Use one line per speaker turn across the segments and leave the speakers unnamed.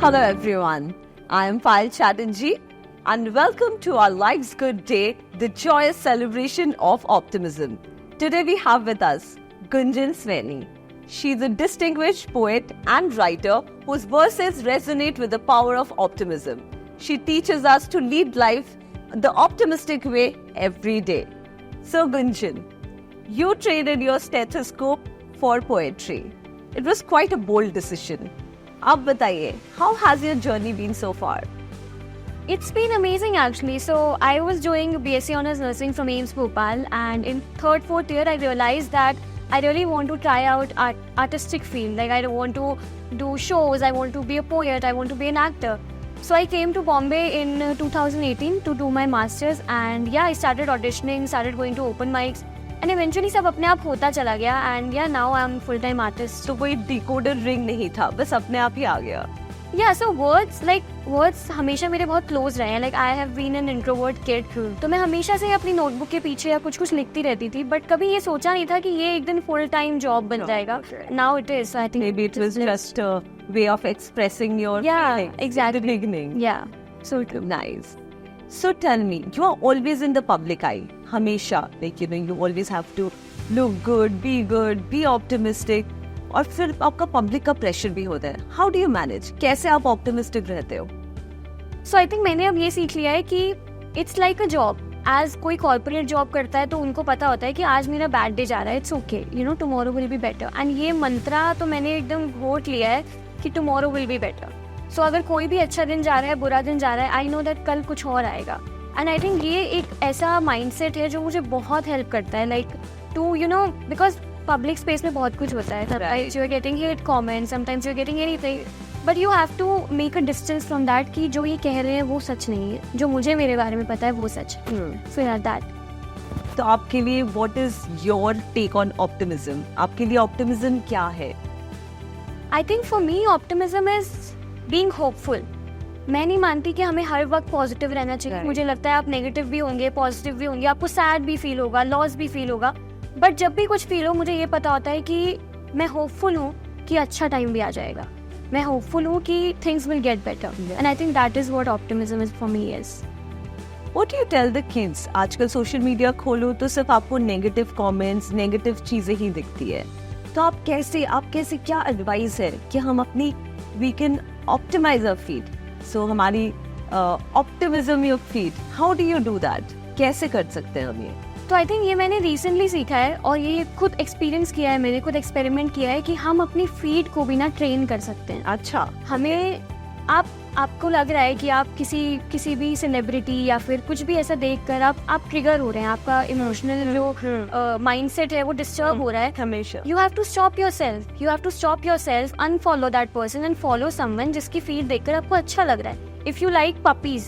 Hello everyone, I am Payal Chatterjee and welcome to our Life's Good Day, the joyous celebration of optimism. Today we have with us Gunjan Sweni. She is a distinguished poet and writer whose verses resonate with the power of optimism. She teaches us to lead life the optimistic way every day. So Gunjan, you traded your stethoscope for poetry. It was quite a bold decision. अब बताइए, how has your journey been so far?
It's been amazing actually. So I was doing BSc Honours Nursing from AIIMS Bhopal, and in third, fourth year I realized that I really want to try out artistic field. Like I want to do shows, I want to be a poet, I want to be an actor. So I came to Bombay in 2018 to do my masters, and yeah, I started auditioning, started going to open mics. And eventually सब अपने आप होता चला गया, and yeah, now I'm full time artist.
तो कोई decoder ring नहीं था, बस अपने आप ही आ गया.
Yeah, so words हमेशा मेरे बहुत close रहे हैं. Like I have been an introvert kid. तो मैं हमेशा से अपनी notebook के पीछे या कुछ लिखती रहती थी. But कभी ये सोचा नहीं था कि ये एक दिन full time job बन जाएगा. Now it is. So I think
maybe it was just a way of expressing your feelings.
Exactly.
In the beginning.
Yeah. So
nice. So tell me, you are always in the public eye. हमेशा, like you always have to look good, be optimistic. और फिर आपका public का pressure भी होता है. How do you manage? कैसे आप ऑप्टिमिस्टिक रहते हो?
So I think मैंने अब ये सीख लिया है कि it's like a job. As कोई कॉर्पोरेट जॉब करता है तो उनको पता होता है कि आज मेरा बैड डे जा रहा है, it's okay, tomorrow will be better. And ये मंत्रा तो मैंने एकदम घोट लिया है कि टुमारो विल बी बेटर. सो अगर कोई भी अच्छा दिन जा रहा है, बुरा दिन जा रहा है, आई नो दैट कल कुछ और आएगा. एंड आई थिंक ये एक ऐसा माइंडसेट है जो मुझे बहुत हेल्प करता है. Like to because public space में बहुत कुछ होता है. Sometimes you are getting hate comments, sometimes you are getting anything, but you have to make a distance from that कि जो ये कह रहे हैं वो सच नहीं है, जो मुझे मेरे बारे में पता है वो सच है. सो यार दैट.
तो आपके लिए what is your take on optimism? आपके लिए ऑप्टिमिज्म क्या है?
I think for me optimism is being hopeful. मैं नहीं मानती कि हमें हर वक्त पॉजिटिव रहना चाहिए. मुझे लगता है आप नेगेटिव भी होंगे, पॉजिटिव भी होंगे, आपको सैड भी फील होगा, लॉस भी फील होगा, बट जब भी कुछ फील हो मुझे ये पता होता है कि मैं होपफुल हूँ कि अच्छा टाइम भी आ जाएगा. मैं होपफुल हूँ कि things will get better. And I think that is what optimism is for me. Is
What do you tell the kids? आजकल सोशल मीडिया खोलो तो सिर्फ आपको नेगेटिव कमेंट्स, नेगेटिव चीजें ही दिखती है. तो आप कैसे क्या एडवाइस है कि हम अपनी we can optimise our feed, so हमारी ऑप्टिमिज्म युक्त feed, how do you do that? कैसे कर सकते हैं हम ये?
तो आई थिंक ये मैंने रिसेंटली सीखा है और ये खुद एक्सपीरियंस किया है, मैंने खुद एक्सपेरिमेंट किया है कि हम अपनी फीड को भी ना ट्रेन कर सकते हैं.
अच्छा.
हमें आपको लग रहा है कि आप किसी भी सेलिब्रिटी या फिर कुछ भी ऐसा देखकर आप ट्रिगर हो रहे हैं, आपका इमोशनल जो माइंडसेट है वो डिस्टर्ब हो रहा है
हमेशा.
You have to stop yourself, unfollow that person and follow someone जिसकी फीड देखकर आपको अच्छा लग रहा है. If you like puppies,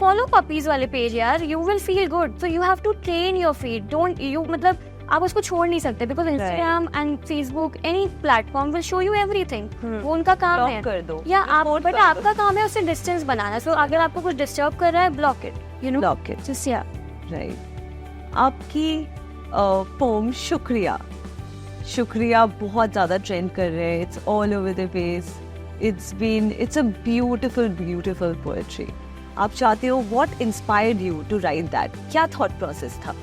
follow puppies वाले पेज यार, you will feel good. So you have to train your feed. Don't you मतलब आप उसको छोड़ नहीं सकते because Instagram and Facebook any platform will show you everything. वो उनका काम है.
कर दो
या आप बट आपका काम है उससे डिस्टेंस बनाना. सो अगर आपको कुछ डिस्टर्ब कर रहा है, block it.
Block it.
Just yeah
right. आपकी पोम शुक्रिया बहुत ज्यादा ट्रेंड कर रहे हैं. It's all over the page. It's a beautiful poetry. आप चाहते हो, what inspired you to write that? क्या थॉट प्रोसेस था?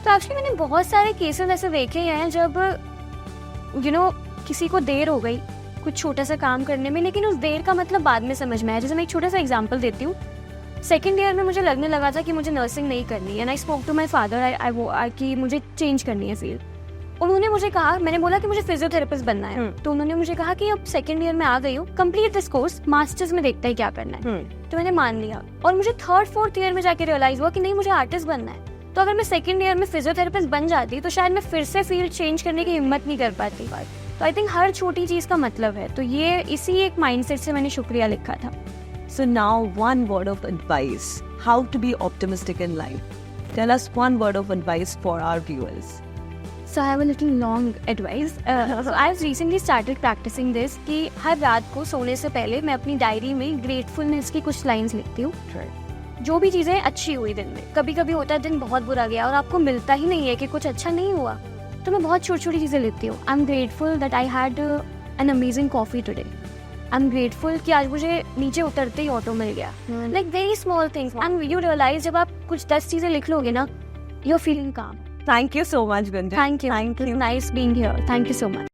तो एक्चुअली मैंने बहुत सारे केसेस ऐसे देखे हैं जब किसी को देर हो गई कुछ छोटा सा काम करने में, लेकिन उस देर का मतलब बाद में समझ में आया. जैसे मैं एक छोटा सा एग्जांपल देती हूँ. सेकंड ईयर में मुझे लगने लगा था कि मुझे नर्सिंग नहीं करनी है, and I spoke to my father कि मुझे चेंज करनी है फील्ड. उन्होंने मुझे कहा, मैंने बोला कि मुझे फिजियोथेरेपिस्ट बनना है. तो उन्होंने मुझे कहा कि अब सेकंड ईयर में आ गई हो, कंप्लीट दिस कोर्स, मास्टर्स में देखता है क्या करना है. तो मैंने मान लिया और मुझे थर्ड फोर्थ ईयर में जाके रियलाइज हुआ कि नहीं, मुझे आर्टिस्ट बनना है. तो अगर मैं सेकंड ईयर में फिजियोथेरेपिस्ट बन जाती तो शायद मैं फिर से फील्ड चेंज करने की हिम्मत नहीं कर पाती. तो आई थिंक हर छोटी चीज़ का मतलब है. तो ये इसी एक माइंडसेट से मैंने शुक्रिया लिखा था.
So now one word of advice, how to be optimistic in life. Tell us one word of advice for our viewers.
So I have a little long advice. So I've recently started practicing this कि हर रात को सोने से पहले मैं अपनी diary में gratefulness की कुछ लाइंस लिखती हूँ. जो भी चीज़ें अच्छी हुई दिन में. कभी कभी होता है दिन बहुत बुरा गया और आपको मिलता ही नहीं है कि कुछ अच्छा नहीं हुआ, तो मैं बहुत छोटी छोटी चीज़ें लिखती हूँ. I am grateful that I had an amazing coffee today. I am grateful कि आज मुझे नीचे उतरते ही ऑटो मिल गया. Like very small things and you realise जब आप कुछ 10 चीजें लिख लोगे ना, you are feeling calm.
Thank you so much, Gunjan.
Thank you. Nice being here. Thank you so much.